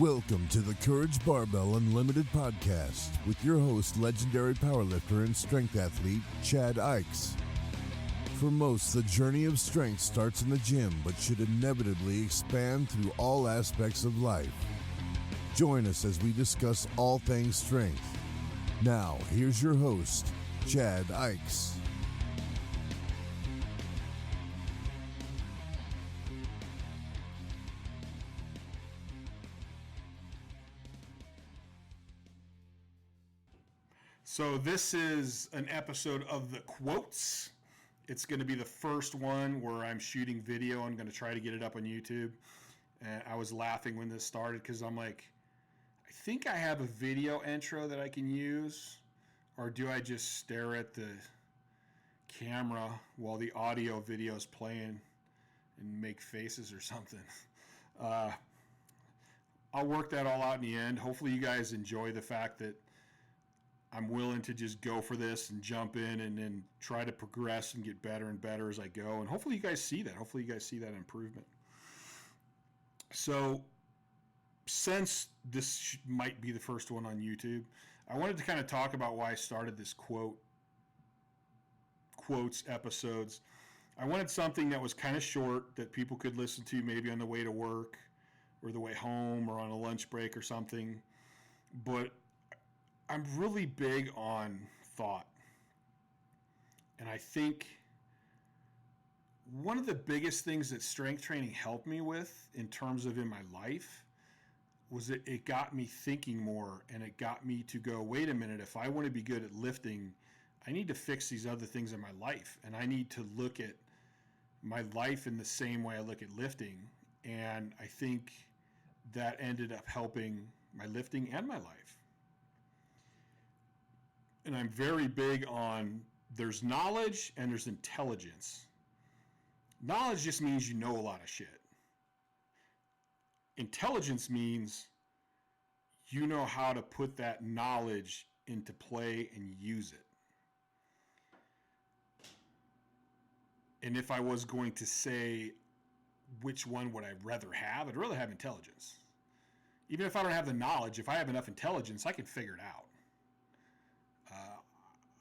Welcome to the Courage Barbell Unlimited podcast with your host, legendary powerlifter and strength athlete, Chad Ikes. For most, the journey of strength starts in the gym, but should inevitably expand through all aspects of life. Join us as we discuss all things strength. Now, here's your host, Chad Ikes. So this is an episode of the quotes. It's going to be the first one where I'm shooting video. I'm going to try to get it up on YouTube. And I was laughing when this started because I'm like, I think I have a video intro that I can use, or do I just stare at the camera while the audio video is playing and make faces or something? I'll work that all out in the end. Hopefully you guys enjoy the fact that I'm willing to just go for this and jump in and then try to progress and get better and better as I go. And hopefully you guys see that. Hopefully you guys see that improvement. So since this might be the first one on YouTube, I wanted to kind of talk about why I started this quotes episodes. I wanted something that was kind of short that people could listen to maybe on the way to work or the way home or on a lunch break or something. But I'm really big on thought. And I think one of the biggest things that strength training helped me with in terms of in my life was that it got me thinking more, and it got me to go, wait a minute, if I want to be good at lifting, I need to fix these other things in my life. And I need to look at my life in the same way I look at lifting. And I think that ended up helping my lifting and my life. And I'm very big on there's knowledge and there's intelligence. Knowledge just means you know a lot of shit. Intelligence means you know how to put that knowledge into play and use it. And if I was going to say which one would I rather have, I'd rather have intelligence. Even if I don't have the knowledge, if I have enough intelligence, I can figure it out.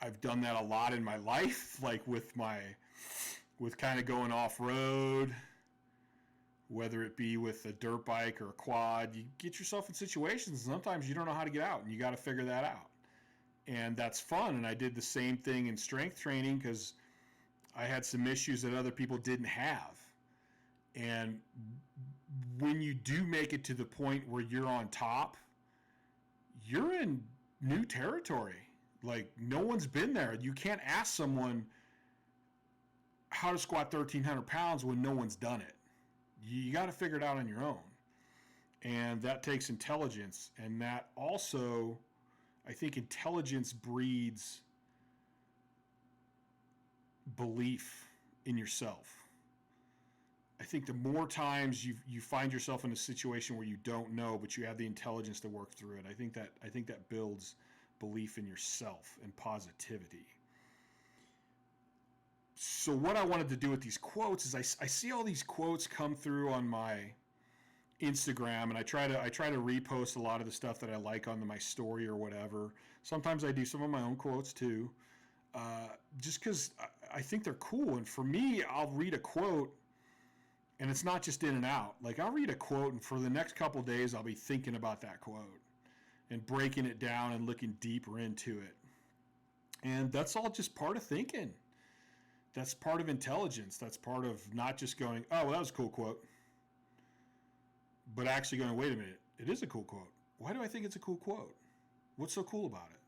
I've done that a lot in my life, like with kind of going off-road, whether it be with a dirt bike or a quad. You get yourself in situations, and sometimes you don't know how to get out, and you got to figure that out. And that's fun, and I did the same thing in strength training because I had some issues that other people didn't have. And when you do make it to the point where you're on top, you're in new territory. Like, no one's been there. You can't ask someone how to squat 1,300 pounds when no one's done it. You got to figure it out on your own. And that takes intelligence. And that also, I think intelligence breeds belief in yourself. I think the more times you find yourself in a situation where you don't know, but you have the intelligence to work through it, I think that builds belief in yourself and positivity. So what I wanted to do with these quotes is I see all these quotes come through on my Instagram, and I try to repost a lot of the stuff that I like on my story or whatever. Sometimes I do some of my own quotes too, just because I think they're cool. And for me, I'll read a quote, and it's not just in and out. Like, I'll read a quote, and for the next couple days, I'll be thinking about that quote and breaking it down and looking deeper into it. And that's all just part of thinking. That's part of intelligence. That's part of not just going, oh, well, that was a cool quote, but actually going, wait a minute, it is a cool quote. Why do I think it's a cool quote? What's so cool about it?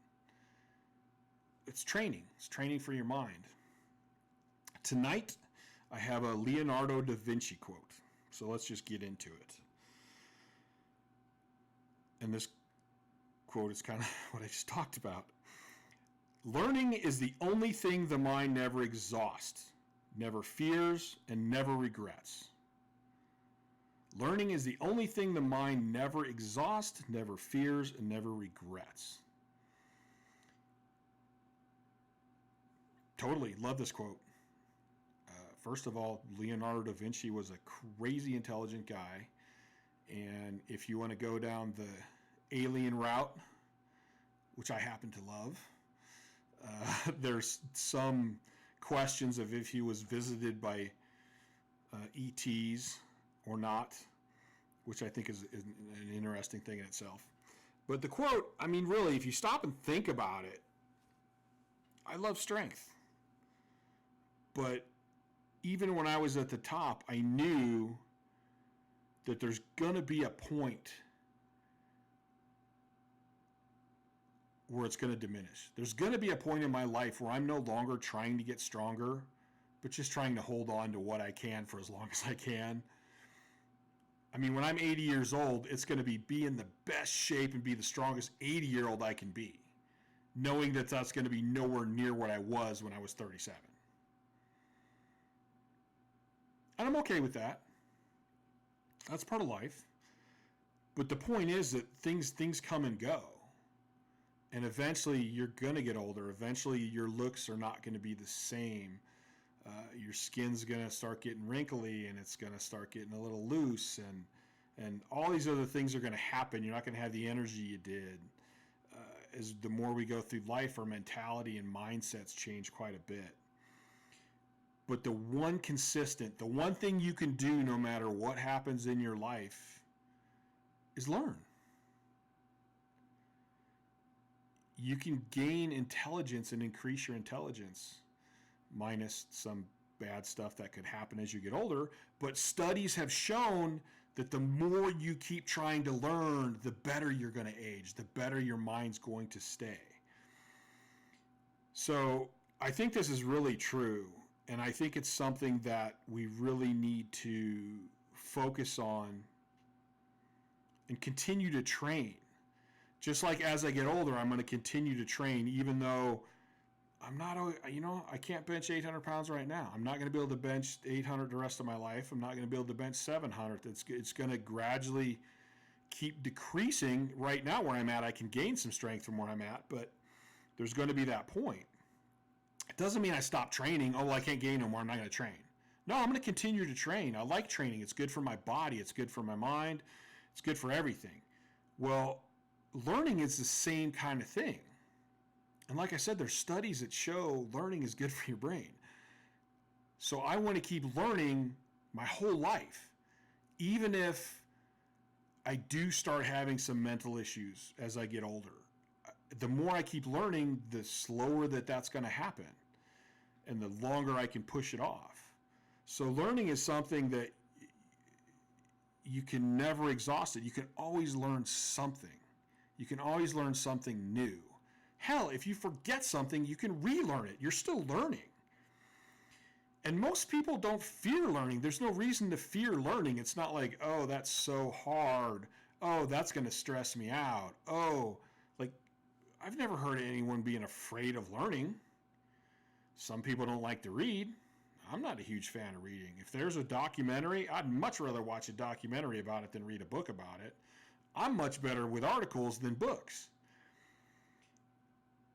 It's training. It's training for your mind. Tonight, I have a Leonardo da Vinci quote. So let's just get into it. And this quote is kind of what I just talked about. Learning is the only thing the mind never exhausts, never fears, and never regrets. Learning is the only thing the mind never exhausts, never fears, and never regrets. Totally love this quote. First of all, Leonardo da Vinci was a crazy intelligent guy. And if you want to go down the alien route, which I happen to love, there's some questions of if he was visited by ETs or not, which I think is an interesting thing in itself. But the quote, I mean, really, if you stop and think about it, I love strength. But even when I was at the top, I knew that there's going to be a point where it's going to diminish. There's going to be a point in my life where I'm no longer trying to get stronger, but just trying to hold on to what I can for as long as I can. I mean, when I'm 80 years old, it's going to be in the best shape and be the strongest 80-year-old I can be, knowing that that's going to be nowhere near what I was when I was 37. And I'm okay with that. That's part of life. But the point is that things come and go. And eventually you're going to get older. Eventually your looks are not going to be the same. Your skin's going to start getting wrinkly, and it's going to start getting a little loose, and all these other things are going to happen. You're not going to have the energy you did. As the more we go through life, our mentality and mindsets change quite a bit. But the one thing you can do no matter what happens in your life is learn. You can gain intelligence and increase your intelligence, minus some bad stuff that could happen as you get older. But studies have shown that the more you keep trying to learn, the better you're going to age, the better your mind's going to stay. So I think this is really true. And I think it's something that we really need to focus on and continue to train. Just like as I get older, I'm going to continue to train, even though I'm not, I can't bench 800 pounds right now. I'm not going to be able to bench 800 the rest of my life. I'm not going to be able to bench 700. It's going to gradually keep decreasing. Right now where I'm at, I can gain some strength from where I'm at, but there's going to be that point. It doesn't mean I stop training. Oh, well, I can't gain no more. I'm not going to train. No, I'm going to continue to train. I like training. It's good for my body. It's good for my mind. It's good for everything. Well, learning is the same kind of thing. And like I said, there's studies that show learning is good for your brain. So I want to keep learning my whole life, even if I do start having some mental issues as I get older. The more I keep learning, the slower that's going to happen, and the longer I can push it off. So learning is something that you can never exhaust it. You can always learn something. You can always learn something new. Hell, if you forget something, you can relearn it. You're still learning. And most people don't fear learning. There's no reason to fear learning. It's not like, oh, that's so hard. Oh, that's going to stress me out. Oh, like, I've never heard of anyone being afraid of learning. Some people don't like to read. I'm not a huge fan of reading. If there's a documentary, I'd much rather watch a documentary about it than read a book about it. I'm much better with articles than books.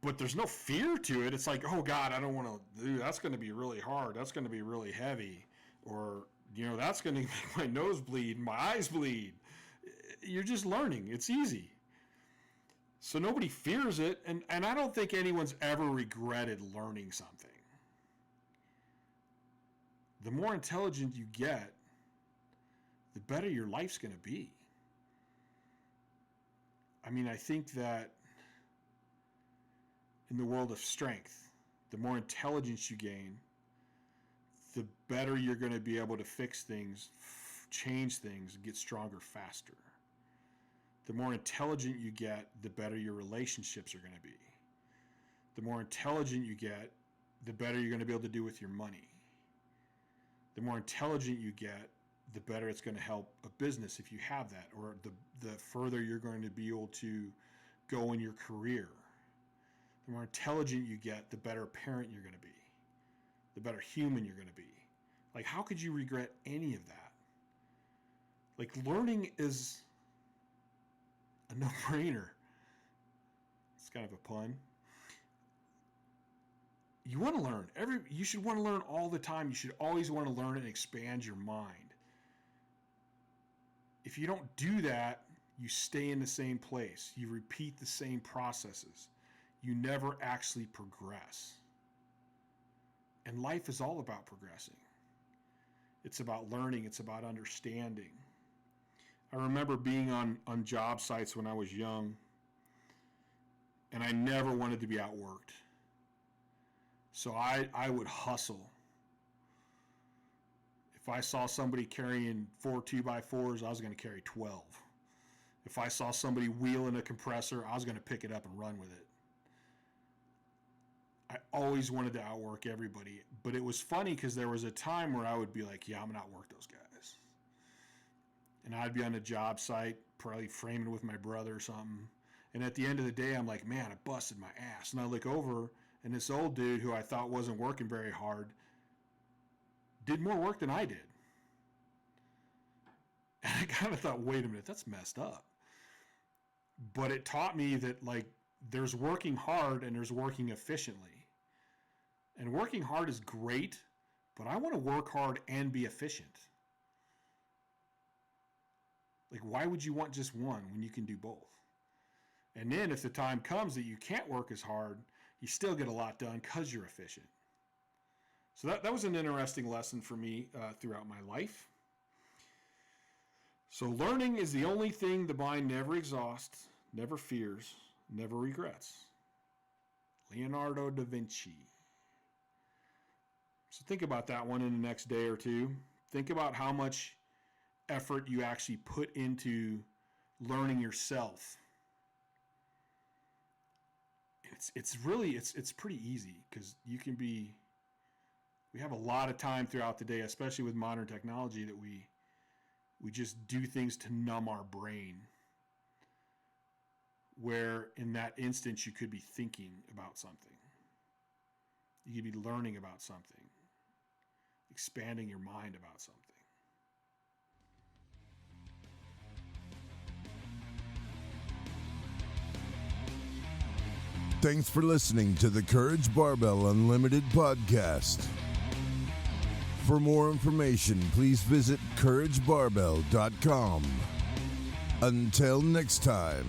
But there's no fear to it. It's like, oh God, I don't want to do, that's going to be really hard. That's going to be really heavy. Or, that's going to make my nose bleed, my eyes bleed. You're just learning. It's easy. So nobody fears it. And I don't think anyone's ever regretted learning something. The more intelligent you get, the better your life's going to be. I mean, I think that in the world of strength, the more intelligence you gain, the better you're going to be able to fix things, change things, and get stronger faster. The more intelligent you get, the better your relationships are going to be. The more intelligent you get, the better you're going to be able to do with your money. The more intelligent you get, the better it's going to help a business if you have that, or the further you're going to be able to go in your career. The more intelligent you get, the better parent you're going to be, the better human you're going to be. Like, how could you regret any of that? Like, learning is a no-brainer. It's kind of a pun. You want to learn. You should want to learn all the time. You should always want to learn and expand your mind. if you don't do that, you stay in the same place. You repeat the same processes. You never actually progress. And life is all about progressing. It's about learning. It's about understanding. I remember being on job sites when I was young, and I never wanted to be outworked. So I would hustle. If I saw somebody carrying 4 2x4s, I was going to carry 12. If I saw somebody wheeling a compressor, I was going to pick it up and run with it. I always wanted to outwork everybody. But it was funny because there was a time where I would be like, yeah, I'm going to outwork those guys. And I'd be on a job site, probably framing with my brother or something. And at the end of the day, I'm like, man, I busted my ass. And I look over, and this old dude who I thought wasn't working very hard did more work than I did. And I kind of thought, wait a minute, that's messed up. But it taught me that, like, there's working hard and there's working efficiently. And working hard is great, but I want to work hard and be efficient. Like, why would you want just one when you can do both? And then if the time comes that you can't work as hard, you still get a lot done because you're efficient. So that was an interesting lesson for me throughout my life. So learning is the only thing the mind never exhausts, never fears, never regrets. Leonardo da Vinci. So think about that one in the next day or two. Think about how much effort you actually put into learning yourself. It's pretty easy because we have a lot of time throughout the day, especially with modern technology, that we just do things to numb our brain. Where in that instance you could be thinking about something. You could be learning about something. Expanding your mind about something. Thanks for listening to the Courage Barbell Unlimited podcast. For more information, please visit CourageBarbell.com. Until next time.